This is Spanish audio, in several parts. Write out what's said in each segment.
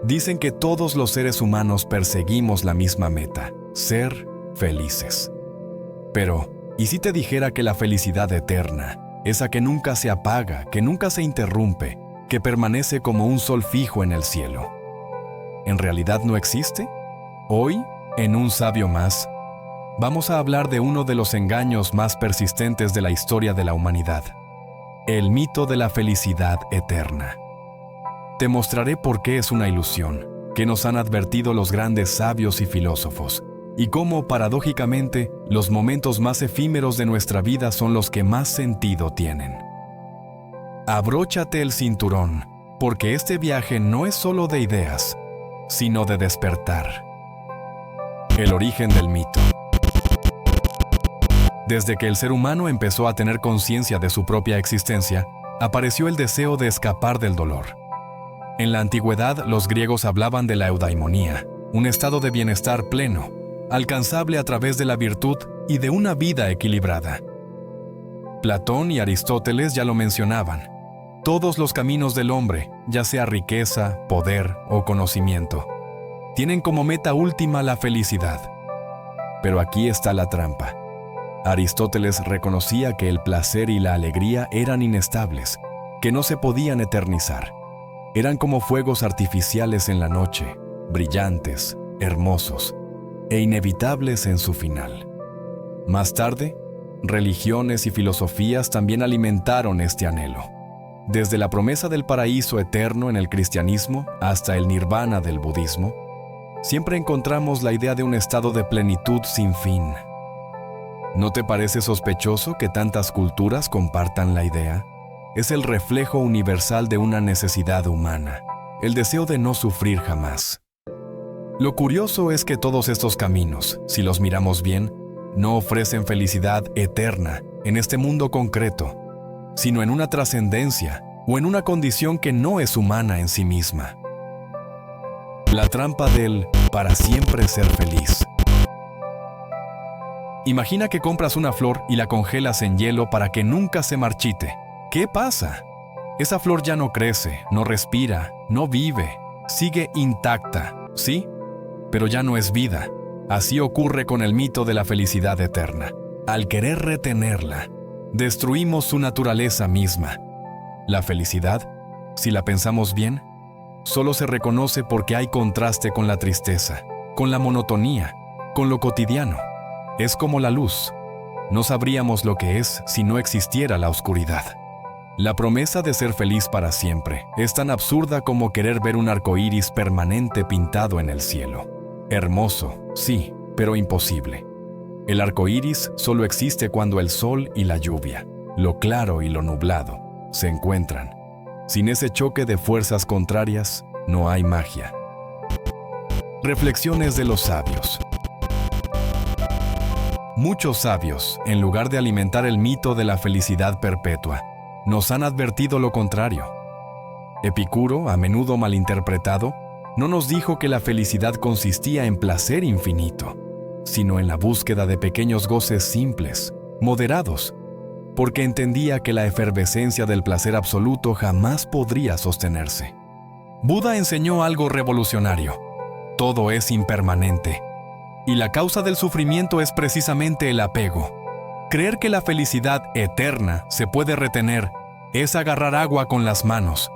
Dicen que todos los seres humanos perseguimos la misma meta: ser felices. Pero, ¿y si te dijera que la felicidad eterna, esa que nunca se apaga, que nunca se interrumpe, que permanece como un sol fijo en el cielo, en realidad no existe? Hoy, en Un Sabio Más, vamos a hablar de uno de los engaños más persistentes de la historia de la humanidad: el mito de la felicidad eterna. Te mostraré por qué es una ilusión, que nos han advertido los grandes sabios y filósofos, y cómo, paradójicamente, los momentos más efímeros de nuestra vida son los que más sentido tienen. Abróchate el cinturón, porque este viaje no es solo de ideas, sino de despertar. El origen del mito. Desde que el ser humano empezó a tener conciencia de su propia existencia, apareció el deseo de escapar del dolor. En la antigüedad, los griegos hablaban de la eudaimonía, un estado de bienestar pleno, alcanzable a través de la virtud y de una vida equilibrada. Platón y Aristóteles ya lo mencionaban. Todos los caminos del hombre, ya sea riqueza, poder o conocimiento, tienen como meta última la felicidad. Pero aquí está la trampa. Aristóteles reconocía que el placer y la alegría eran inestables, que no se podían eternizar. Eran como fuegos artificiales en la noche, brillantes, hermosos e inevitables en su final. Más tarde, religiones y filosofías también alimentaron este anhelo. Desde la promesa del paraíso eterno en el cristianismo hasta el nirvana del budismo, siempre encontramos la idea de un estado de plenitud sin fin. ¿No te parece sospechoso que tantas culturas compartan la idea? Es el reflejo universal de una necesidad humana, el deseo de no sufrir jamás. Lo curioso es que todos estos caminos, si los miramos bien, no ofrecen felicidad eterna en este mundo concreto, sino en una trascendencia o en una condición que no es humana en sí misma. La trampa del para siempre ser feliz. Imagina que compras una flor y la congelas en hielo para que nunca se marchite. ¿Qué pasa? Esa flor ya no crece, no respira, no vive, sigue intacta, ¿sí? Pero ya no es vida. Así ocurre con el mito de la felicidad eterna. Al querer retenerla, destruimos su naturaleza misma. La felicidad, si la pensamos bien, solo se reconoce porque hay contraste con la tristeza, con la monotonía, con lo cotidiano. Es como la luz. No sabríamos lo que es si no existiera la oscuridad. La promesa de ser feliz para siempre es tan absurda como querer ver un arco iris permanente pintado en el cielo. Hermoso, sí, pero imposible. El arco iris solo existe cuando el sol y la lluvia, lo claro y lo nublado, se encuentran. Sin ese choque de fuerzas contrarias, no hay magia. Reflexiones de los sabios. Muchos sabios, en lugar de alimentar el mito de la felicidad perpetua, nos han advertido lo contrario. Epicuro, a menudo malinterpretado, no nos dijo que la felicidad consistía en placer infinito, sino en la búsqueda de pequeños goces simples, moderados, porque entendía que la efervescencia del placer absoluto jamás podría sostenerse. Buda enseñó algo revolucionario: todo es impermanente, y la causa del sufrimiento es precisamente el apego. Creer que la felicidad eterna se puede retener es agarrar agua con las manos.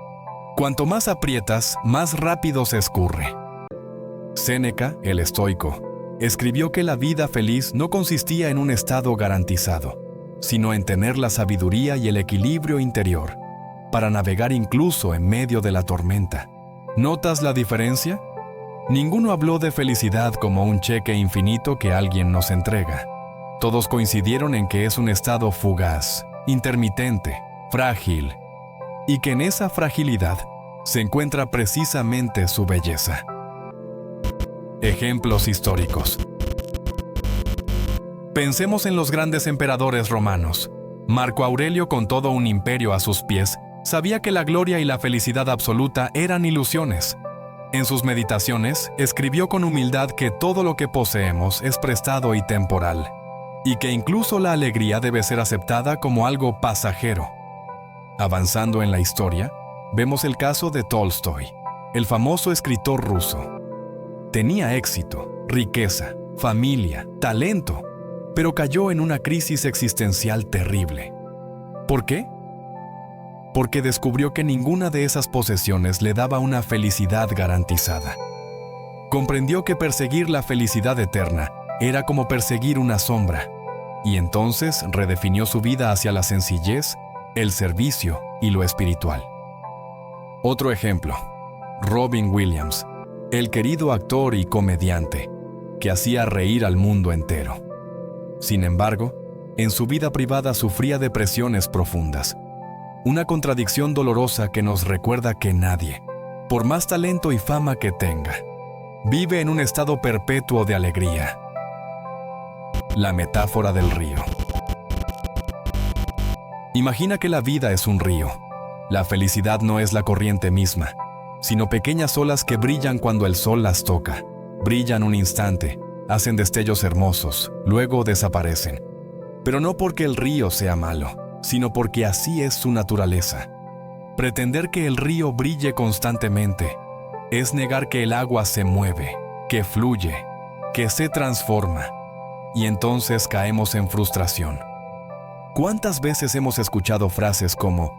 Cuanto más aprietas, más rápido se escurre. Séneca, el estoico, escribió que la vida feliz no consistía en un estado garantizado, sino en tener la sabiduría y el equilibrio interior para navegar incluso en medio de la tormenta. ¿Notas la diferencia? Ninguno habló de felicidad como un cheque infinito que alguien nos entrega. Todos coincidieron en que es un estado fugaz, intermitente, frágil, y que en esa fragilidad se encuentra precisamente su belleza. Ejemplos históricos. Pensemos en los grandes emperadores romanos. Marco Aurelio, con todo un imperio a sus pies, sabía que la gloria y la felicidad absoluta eran ilusiones. En sus meditaciones, escribió con humildad que todo lo que poseemos es prestado y temporal, y que incluso la alegría debe ser aceptada como algo pasajero. Avanzando en la historia, vemos el caso de Tolstoy, el famoso escritor ruso. Tenía éxito, riqueza, familia, talento, pero cayó en una crisis existencial terrible. ¿Por qué? Porque descubrió que ninguna de esas posesiones le daba una felicidad garantizada. Comprendió que perseguir la felicidad eterna era como perseguir una sombra, y entonces redefinió su vida hacia la sencillez, el servicio y lo espiritual. Otro ejemplo, Robin Williams, el querido actor y comediante, que hacía reír al mundo entero. Sin embargo, en su vida privada sufría depresiones profundas, una contradicción dolorosa que nos recuerda que nadie, por más talento y fama que tenga, vive en un estado perpetuo de alegría. La metáfora del río. Imagina que la vida es un río. La felicidad no es la corriente misma, sino pequeñas olas que brillan cuando el sol las toca. Brillan un instante, hacen destellos hermosos, luego desaparecen. Pero no porque el río sea malo, sino porque así es su naturaleza. Pretender que el río brille constantemente es negar que el agua se mueve, que fluye, que se transforma, y entonces caemos en frustración. ¿Cuántas veces hemos escuchado frases como,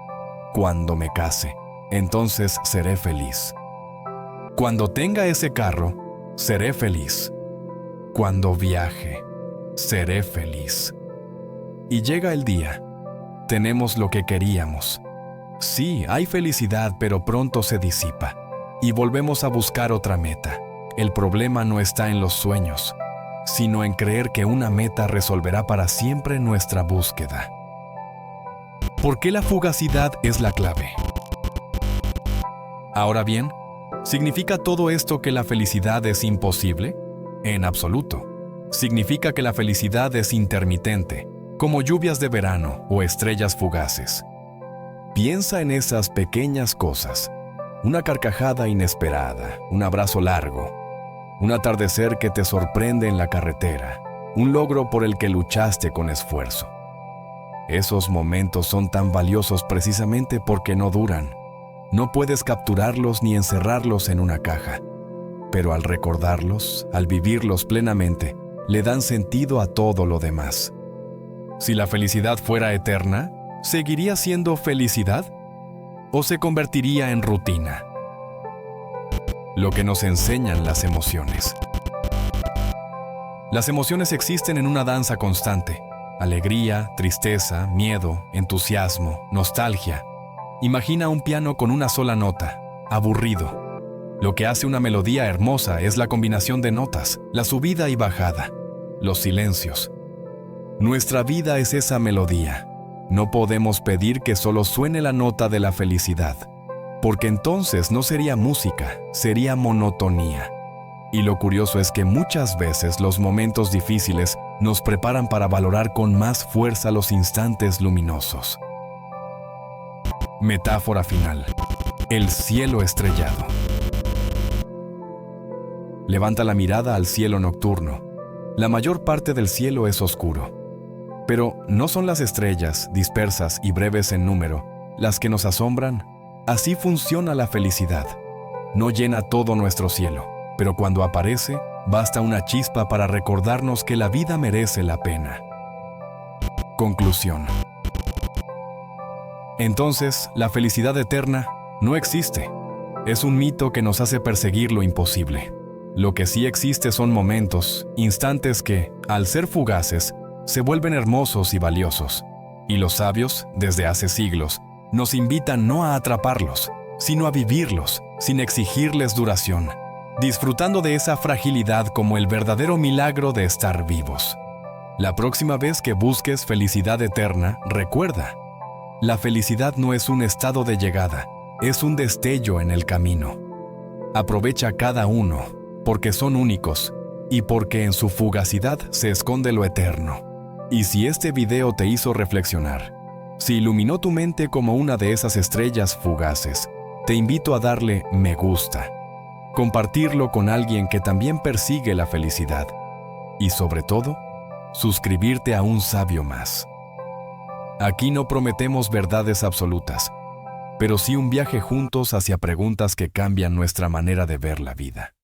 cuando me case, entonces seré feliz? Cuando tenga ese carro, seré feliz. Cuando viaje, seré feliz. Y llega el día. Tenemos lo que queríamos. Sí, hay felicidad, pero pronto se disipa. Y volvemos a buscar otra meta. El problema no está en los sueños, sino en creer que una meta resolverá para siempre nuestra búsqueda. ¿Por qué la fugacidad es la clave? Ahora bien, ¿significa todo esto que la felicidad es imposible? En absoluto. Significa que la felicidad es intermitente, como lluvias de verano o estrellas fugaces. Piensa en esas pequeñas cosas. Una carcajada inesperada, un abrazo largo, un atardecer que te sorprende en la carretera, un logro por el que luchaste con esfuerzo. Esos momentos son tan valiosos precisamente porque no duran. No puedes capturarlos ni encerrarlos en una caja, pero al recordarlos, al vivirlos plenamente, le dan sentido a todo lo demás. Si la felicidad fuera eterna, ¿seguiría siendo felicidad? ¿O se convertiría en rutina? Lo que nos enseñan las emociones. Las emociones existen en una danza constante. Alegría, tristeza, miedo, entusiasmo, nostalgia. Imagina un piano con una sola nota, aburrido. Lo que hace una melodía hermosa es la combinación de notas, la subida y bajada, los silencios. Nuestra vida es esa melodía. No podemos pedir que solo suene la nota de la felicidad, porque entonces no sería música, sería monotonía. Y lo curioso es que muchas veces los momentos difíciles nos preparan para valorar con más fuerza los instantes luminosos. Metáfora final. El cielo estrellado. Levanta la mirada al cielo nocturno. La mayor parte del cielo es oscuro. Pero ¿no son las estrellas, dispersas y breves en número, las que nos asombran? Así funciona la felicidad. No llena todo nuestro cielo, pero cuando aparece, basta una chispa para recordarnos que la vida merece la pena. Conclusión. Entonces, la felicidad eterna no existe. Es un mito que nos hace perseguir lo imposible. Lo que sí existe son momentos, instantes que, al ser fugaces, se vuelven hermosos y valiosos. Y los sabios, desde hace siglos, nos invitan no a atraparlos, sino a vivirlos, sin exigirles duración, disfrutando de esa fragilidad como el verdadero milagro de estar vivos. La próxima vez que busques felicidad eterna, recuerda, la felicidad no es un estado de llegada, es un destello en el camino. Aprovecha cada uno, porque son únicos, y porque en su fugacidad se esconde lo eterno. Y si este video te hizo reflexionar, si iluminó tu mente como una de esas estrellas fugaces, te invito a darle me gusta, compartirlo con alguien que también persigue la felicidad y sobre todo, suscribirte a Un Sabio Más. Aquí no prometemos verdades absolutas, pero sí un viaje juntos hacia preguntas que cambian nuestra manera de ver la vida.